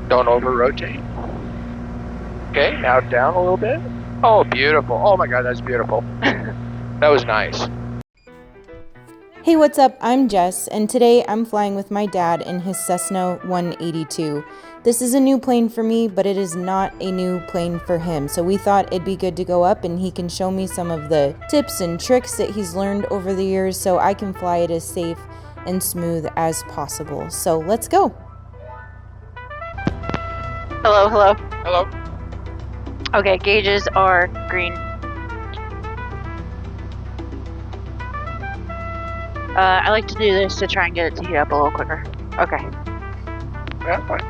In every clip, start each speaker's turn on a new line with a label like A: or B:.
A: Don't over-rotate. Okay, now down a little bit. Oh, beautiful. Oh my God, that's beautiful. That was nice.
B: Hey, what's up? I'm Jess, and today I'm flying with my dad in his Cessna 182. This is a new plane for me, but it is not a new plane for him, so we thought it'd be good to go up and he can show me some of the tips and tricks that he's learned over the years so I can fly it as safe and smooth as possible. So let's go.
C: Hello, hello.
A: Hello.
C: Okay, gauges are green. I like to do this to try and get it to heat up a little quicker. Okay.
A: Yeah, fine.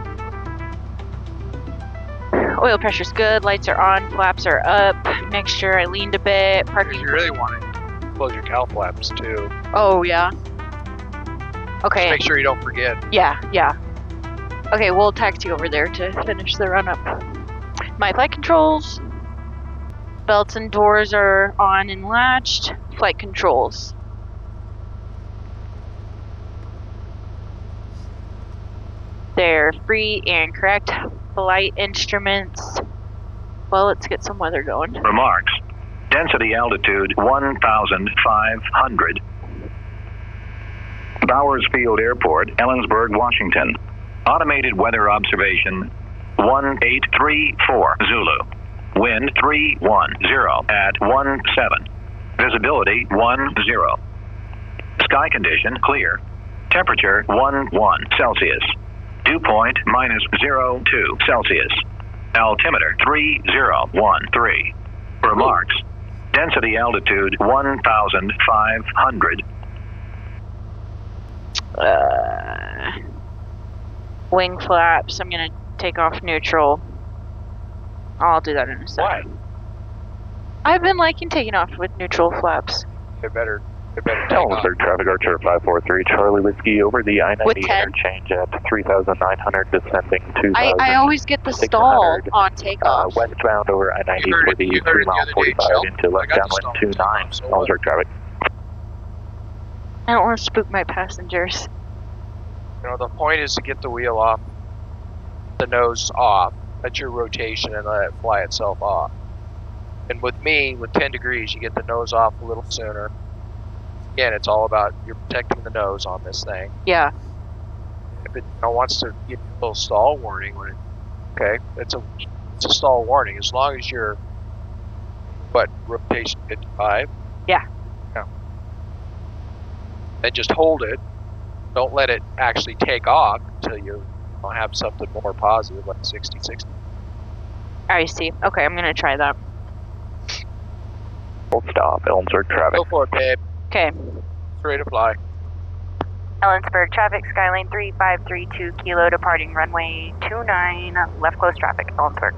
C: Oil pressure's good, lights are on, flaps are up. Mixture, I leaned a bit.
A: If
C: Parking.
A: you really want it, close your cowl flaps too.
C: Oh, yeah. Okay.
A: Just make sure you don't forget.
C: Yeah. Okay, we'll taxi over there to finish the run-up. My flight controls. Belts and doors are on and latched. Flight controls. They're free and correct. Flight instruments. Well, let's get some weather going.
D: Remarks. Density altitude 1,500. Bowers Field Airport, Ellensburg, Washington. Automated weather observation 1834 Zulu. Wind 310 at 17. Visibility 10. Sky condition clear. Temperature 11 Celsius. Dew point -02 Celsius. Altimeter 3013. Remarks. Density altitude 1,500.
C: Wing flaps. I'm gonna take off neutral. I'll do that in a
A: Why?
C: second. I've been liking taking off with neutral flaps.
A: They better take off.
E: Ellensburg traffic Archer 543 Charlie Whiskey over the I-90
C: With 10?
E: interchange at 3,900 descending 2,000.
C: I always get the stall on takeoff.
E: Westbound over I-90
A: You heard
E: for
A: it-
E: the
A: you heard it the
E: 3 mile
A: other day,
E: 45
A: Shell.
E: into
A: I
E: left
A: got the
E: downwind
A: stall
E: 29
A: so
E: Ellensburg traffic.
C: I don't want to spook my passengers.
A: You know, the point is to get the wheel off, the nose off. That's your rotation, and let it fly itself off. And with me, with 10 degrees, you get the nose off a little sooner. Again, it's all about you're protecting the nose on this thing.
C: Yeah.
A: If it wants to give you a little stall warning, okay, it's a stall warning as long as you're rotation 55.
C: Yeah.
A: And just hold it. Don't let it actually take off until you have something more positive, like 60.
C: I see. Okay, I'm gonna try that.
E: Full stop, Ellensburg traffic.
A: Go for it, babe.
C: Okay.
A: It's ready to fly.
C: Ellensburg traffic, Skylane 3532 Kilo, departing runway 29, left close traffic, Ellensburg.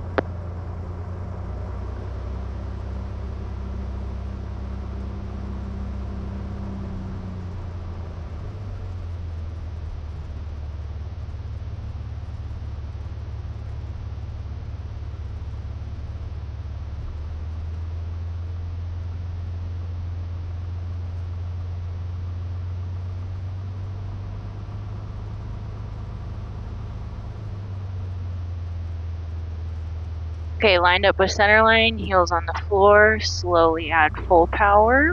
C: Okay, lined up with center line, heels on the floor, slowly add full power.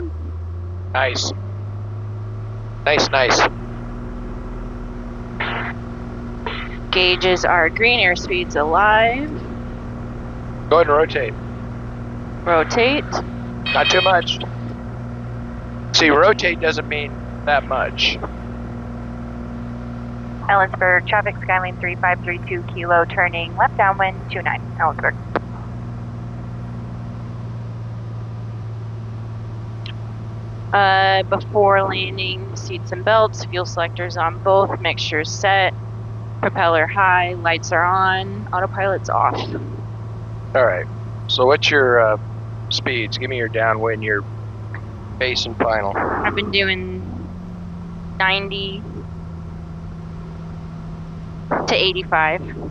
A: Nice. Nice.
C: Gauges are green, airspeed's alive.
A: Go ahead and rotate.
C: Rotate.
A: Not too much. See, rotate doesn't mean that much.
C: Ellensburg traffic, Skylane 3532 Kilo, turning left downwind 29, Ellensburg. Before landing, seats and belts, fuel selectors on both, mixtures set, propeller high, lights are on, autopilot's off.
A: Alright, so what's your speeds? Give me your downwind, your base and final.
C: I've been doing 90 to 85, so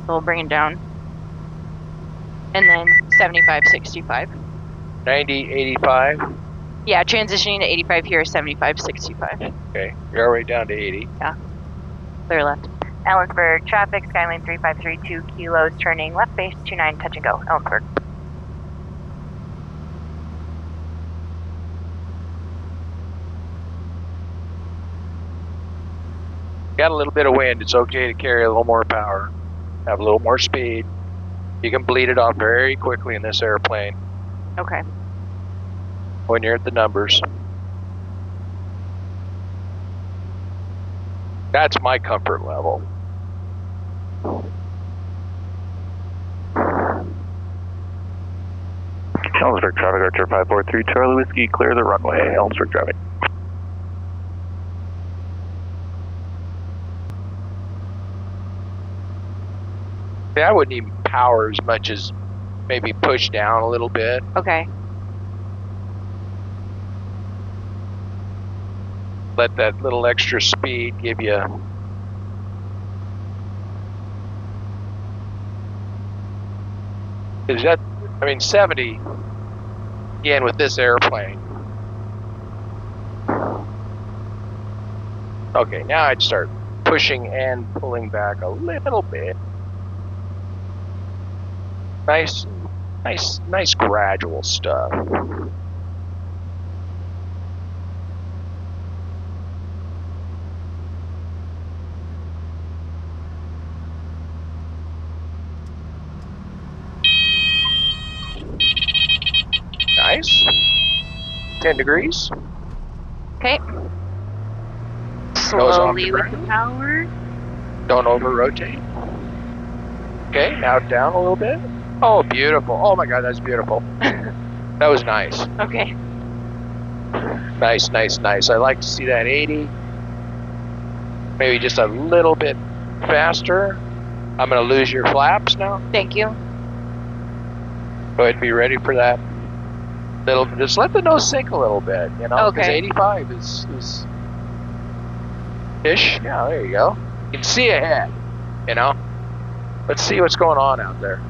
C: we'll bring it down. And then 75, 65.
A: 90, 85.
C: Yeah, transitioning to 85 here, 75, 65.
A: Okay, you're already down to 80.
C: Clear left.
F: Ellensburg traffic, Skylane 3532 kilos, turning left base 29, touch and go, Ellensburg.
A: Got a little bit of wind, it's okay to carry a little more power, have a little more speed. You can bleed it off very quickly in this airplane
C: Okay.
A: when you're at the numbers. That's my comfort level.
E: Ellensburg traffic, Archer 543, Charlie Whiskey, clear the runway, Ellensburg traffic.
A: I wouldn't even power as much as maybe push down a little bit.
C: Okay.
A: Let that little extra speed give you. Is that, I mean, 70, again, with this airplane. Okay, now I'd start pushing and pulling back a little bit. Nice gradual stuff. Nice. 10 degrees.
C: Okay.
A: Nose off
C: Slowly
A: the
C: with
A: ground.
C: the power.
A: Don't over rotate. Okay, now down a little bit. Oh, beautiful. Oh my God, that's beautiful. That was nice.
C: Okay.
A: Nice. I like to see that 80. Maybe just a little bit faster. I'm going to lose your flaps now.
C: Thank you.
A: Go ahead and be ready for that. Just let the nose sink a little bit, you know, because
C: Okay.
A: 85 is ish. Yeah, there you go. You can see ahead, you know. Let's see what's going on out there.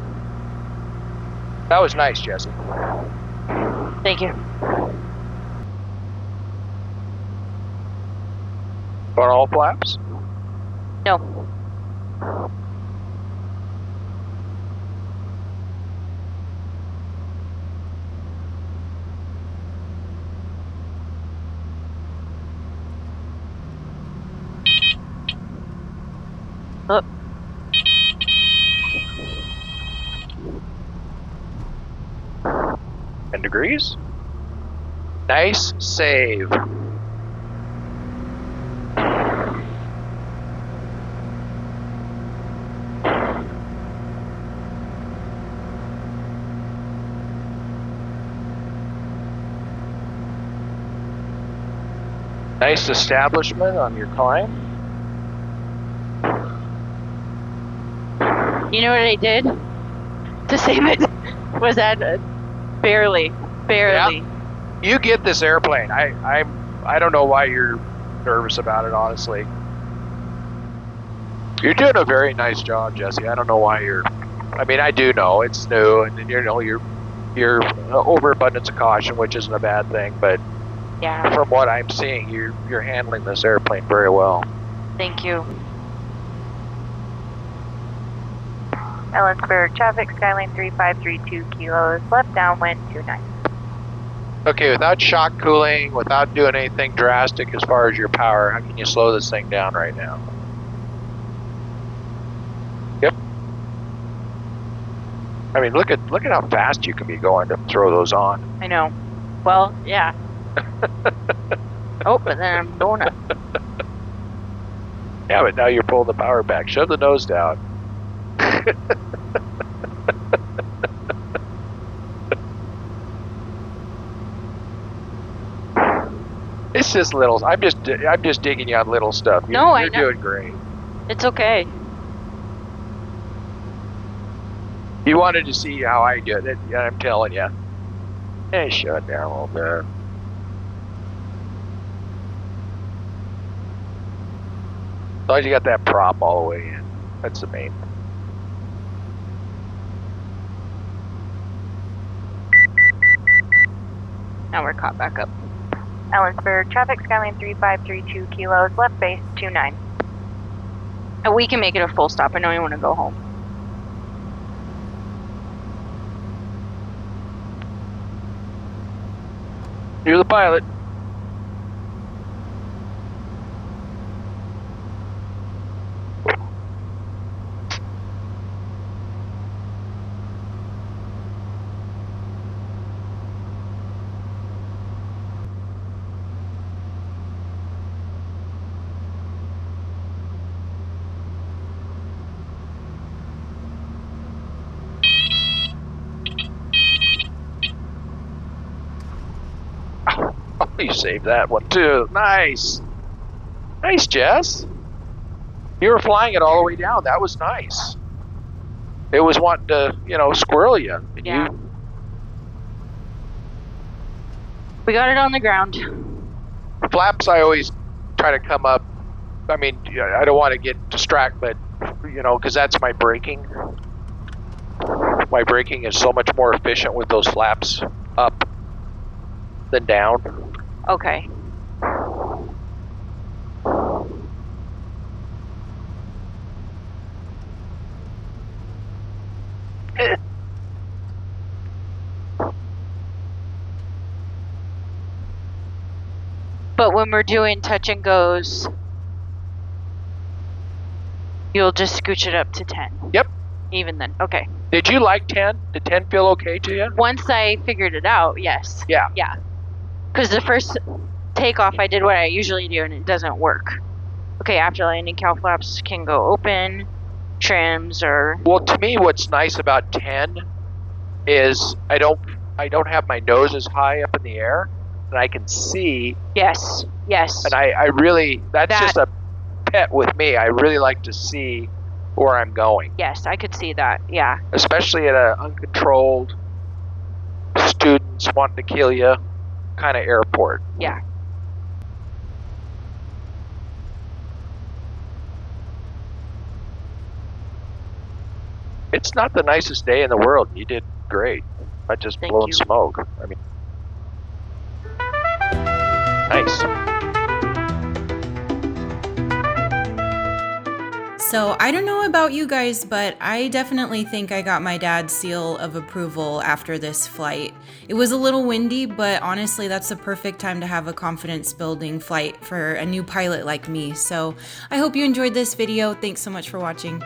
A: That was nice, Jesse.
C: Thank you.
A: On all flaps?
C: No. Oh.
A: 10 degrees. Nice save. Nice establishment on your climb.
C: You know what I did to save it? Was that barely.
A: You get this airplane. I don't know why you're nervous about it, honestly. You're doing a very nice job, Jesse. I don't know why you're. I mean, I do know it's new, and you know you're overabundance of caution, which isn't a bad thing. But
C: Yeah.
A: from what I'm seeing, you're handling this airplane very well.
C: Thank you.
F: Ellensburg traffic, Skylane 3532 kilos, left downwind 29.
A: Okay, without shock cooling, without doing anything drastic as far as your power, how can you slow this thing down right now? Yep. I mean, look at how fast you can be going to throw those on.
C: I know. Well, yeah. Oh, but then I'm going up.
A: Yeah, but now you're pulling the power back. Shove the nose down. It's just little. I'm just digging you on little stuff.
C: No, I
A: you're
C: know.
A: doing great.
C: It's okay.
A: You wanted to see how I do it. I'm telling you. Hey, shut down a little bit. As long as you got that prop all the way in. That's the main thing.
C: Now we're caught back up.
F: Ellensburg traffic, Skylane 3532 kilos, left base 29.
C: And we can make it a full stop. I know you want to go home.
A: You're the pilot. Oh, you saved that one too. Nice. Nice, Jess. You were flying it all the way down. That was nice. It was wanting to, squirrel you. And
C: Yeah. We got it on the ground.
A: Flaps, I always try to come up. I mean, I don't want to get distracted, but, because that's my braking. My braking is so much more efficient with those flaps up than down.
C: Okay. But when we're doing touch and goes, you'll just scooch it up to 10.
A: Yep.
C: Even then. Okay.
A: Did you like 10? Did 10 feel okay to you?
C: Once I figured it out, yes.
A: Yeah.
C: Yeah. Because the first takeoff, I did what I usually do, and it doesn't work. Okay, after landing, cowl flaps can go open, trims, or...
A: Well, to me, what's nice about 10 is I don't have my nose as high up in the air, and I can see.
C: Yes, yes.
A: And I really, that's just a pet with me. I really like to see where I'm going.
C: Yes, I could see that, yeah.
A: Especially at an uncontrolled, students wanting to kill you kind of airport.
C: Yeah.
A: It's not the nicest day in the world. You did great. I just
C: Thank
A: blowing
C: you.
A: smoke. I mean, nice.
B: So I don't know about you guys, but I definitely think I got my dad's seal of approval after this flight. It was a little windy, but honestly, that's the perfect time to have a confidence building flight for a new pilot like me. So I hope you enjoyed this video. Thanks so much for watching.